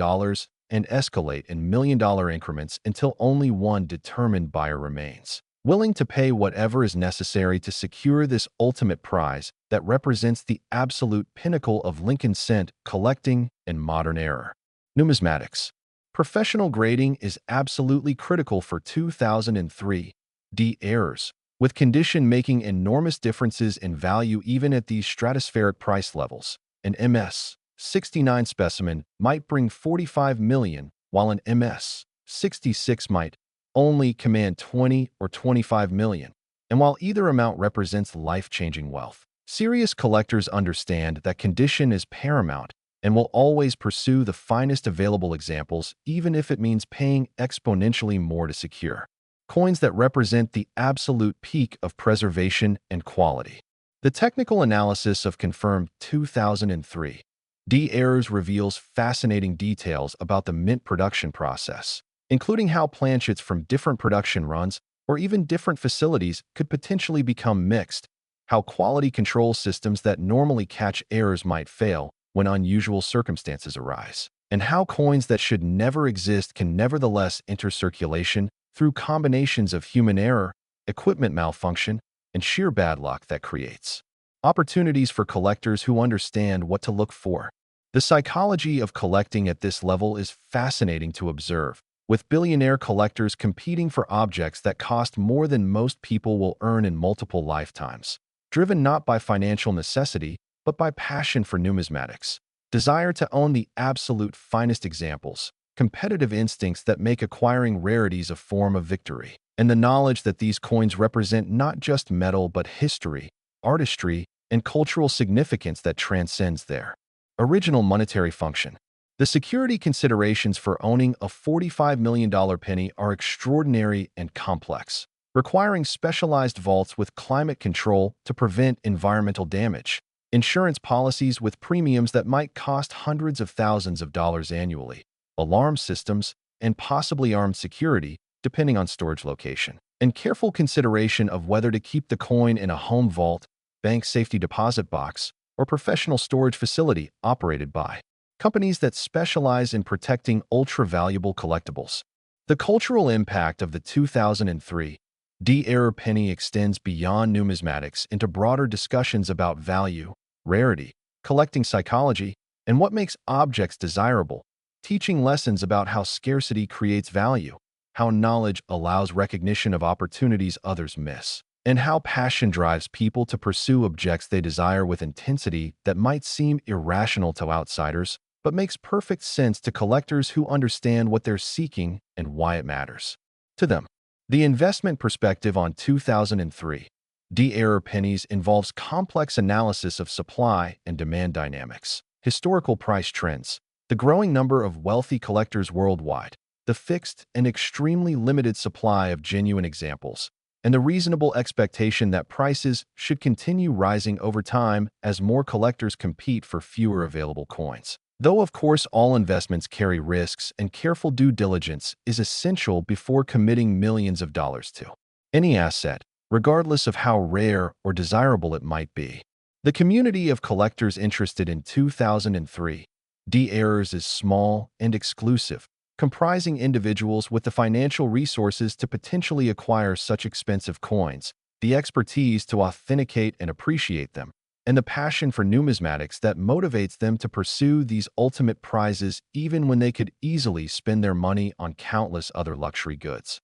A: and escalate in million-dollar increments until only one determined buyer remains, willing to pay whatever is necessary to secure this ultimate prize that represents the absolute pinnacle of Lincoln cent collecting in modern era. Numismatics. Professional grading is absolutely critical for 2003 D errors, with condition making enormous differences in value even at these stratospheric price levels. An MS 69 specimen might bring 45 million, while an MS 66 might only command 20 or 25 million. And while either amount represents life-changing wealth, serious collectors understand that condition is paramount and will always pursue the finest available examples, even if it means paying exponentially more to secure coins that represent the absolute peak of preservation and quality. The technical analysis of confirmed 2003 D errors reveals fascinating details about the mint production process, including how planchets from different production runs or even different facilities could potentially become mixed, how quality control systems that normally catch errors might fail when unusual circumstances arise, and how coins that should never exist can nevertheless enter circulation through combinations of human error, equipment malfunction, and sheer bad luck that creates opportunities for collectors who understand what to look for. The psychology of collecting at this level is fascinating to observe, with billionaire collectors competing for objects that cost more than most people will earn in multiple lifetimes, driven not by financial necessity, but by passion for numismatics, desire to own the absolute finest examples, competitive instincts that make acquiring rarities a form of victory, and the knowledge that these coins represent not just metal but history, artistry, and cultural significance that transcends their original monetary function. The security considerations for owning a $45 million penny are extraordinary and complex, requiring specialized vaults with climate control to prevent environmental damage, insurance policies with premiums that might cost hundreds of thousands of dollars annually, alarm systems, and possibly armed security, depending on storage location, and careful consideration of whether to keep the coin in a home vault, bank safety deposit box, or professional storage facility operated by companies that specialize in protecting ultra-valuable collectibles. The cultural impact of the 2003 D-era penny extends beyond numismatics into broader discussions about value, rarity, collecting psychology, and what makes objects desirable, teaching lessons about how scarcity creates value, how knowledge allows recognition of opportunities others miss, and how passion drives people to pursue objects they desire with intensity that might seem irrational to outsiders, but makes perfect sense to collectors who understand what they're seeking and why it matters to them. The investment perspective on 2003 D-era pennies involves complex analysis of supply and demand dynamics, historical price trends, the growing number of wealthy collectors worldwide, the fixed and extremely limited supply of genuine examples, and the reasonable expectation that prices should continue rising over time as more collectors compete for fewer available coins. Though, of course, all investments carry risks and careful due diligence is essential before committing millions of dollars to any asset, regardless of how rare or desirable it might be. The community of collectors interested in 2003 D-errors is small and exclusive, comprising individuals with the financial resources to potentially acquire such expensive coins, the expertise to authenticate and appreciate them, and the passion for numismatics that motivates them to pursue these ultimate prizes even when they could easily spend their money on countless other luxury goods,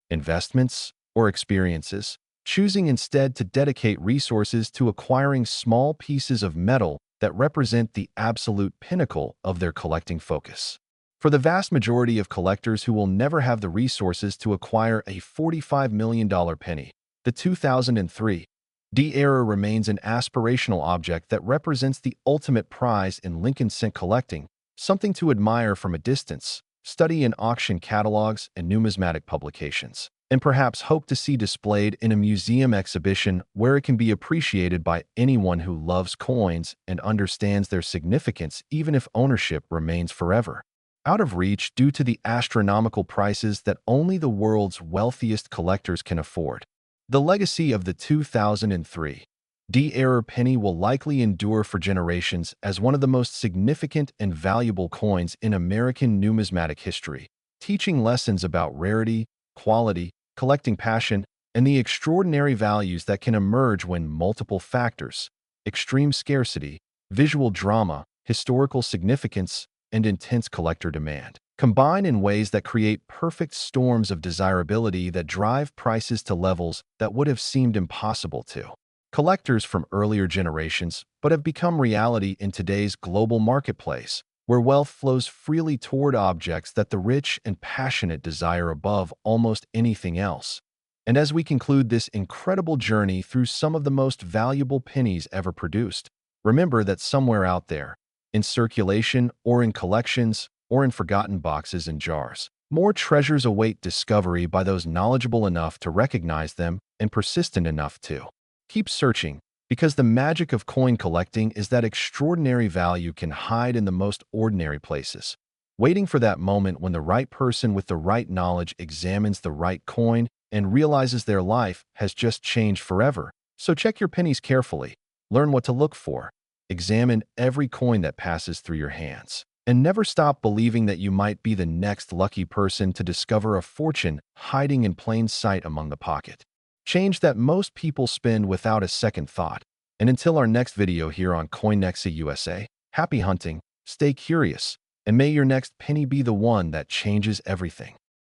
A: investments, or experiences, choosing instead to dedicate resources to acquiring small pieces of metal that represent the absolute pinnacle of their collecting focus. For the vast majority of collectors who will never have the resources to acquire a $45 million penny, the 2003 D-era remains an aspirational object that represents the ultimate prize in Lincoln cent collecting, something to admire from a distance, study in auction catalogs and numismatic publications, and perhaps hope to see displayed in a museum exhibition where it can be appreciated by anyone who loves coins and understands their significance even if ownership remains forever. out of reach due to the astronomical prices that only the world's wealthiest collectors can afford. The legacy of the 2003 D-era penny will likely endure for generations as one of the most significant and valuable coins in American numismatic history, teaching lessons about rarity, quality, collecting passion, and the extraordinary values that can emerge when multiple factors, extreme scarcity, visual drama, historical significance, and intense collector demand, combine in ways that create perfect storms of desirability that drive prices to levels that would have seemed impossible to collectors from earlier generations, but have become reality in today's global marketplace, where wealth flows freely toward objects that the rich and passionate desire above almost anything else. And as we conclude this incredible journey through some of the most valuable pennies ever produced, remember that somewhere out there, in circulation or in collections or in forgotten boxes and jars, more treasures await discovery by those knowledgeable enough to recognize them and persistent enough to keep searching, because the magic of coin collecting is that extraordinary value can hide in the most ordinary places, waiting for that moment when the right person with the right knowledge examines the right coin and realizes their life has just changed forever. So check your pennies carefully, learn what to look for, examine every coin that passes through your hands, and never stop believing that you might be the next lucky person to discover a fortune hiding in plain sight among the pocket change that most people spend without a second thought. And until our next video here on CoinNexa USA, happy hunting, stay curious, and may your next penny be the one that changes everything.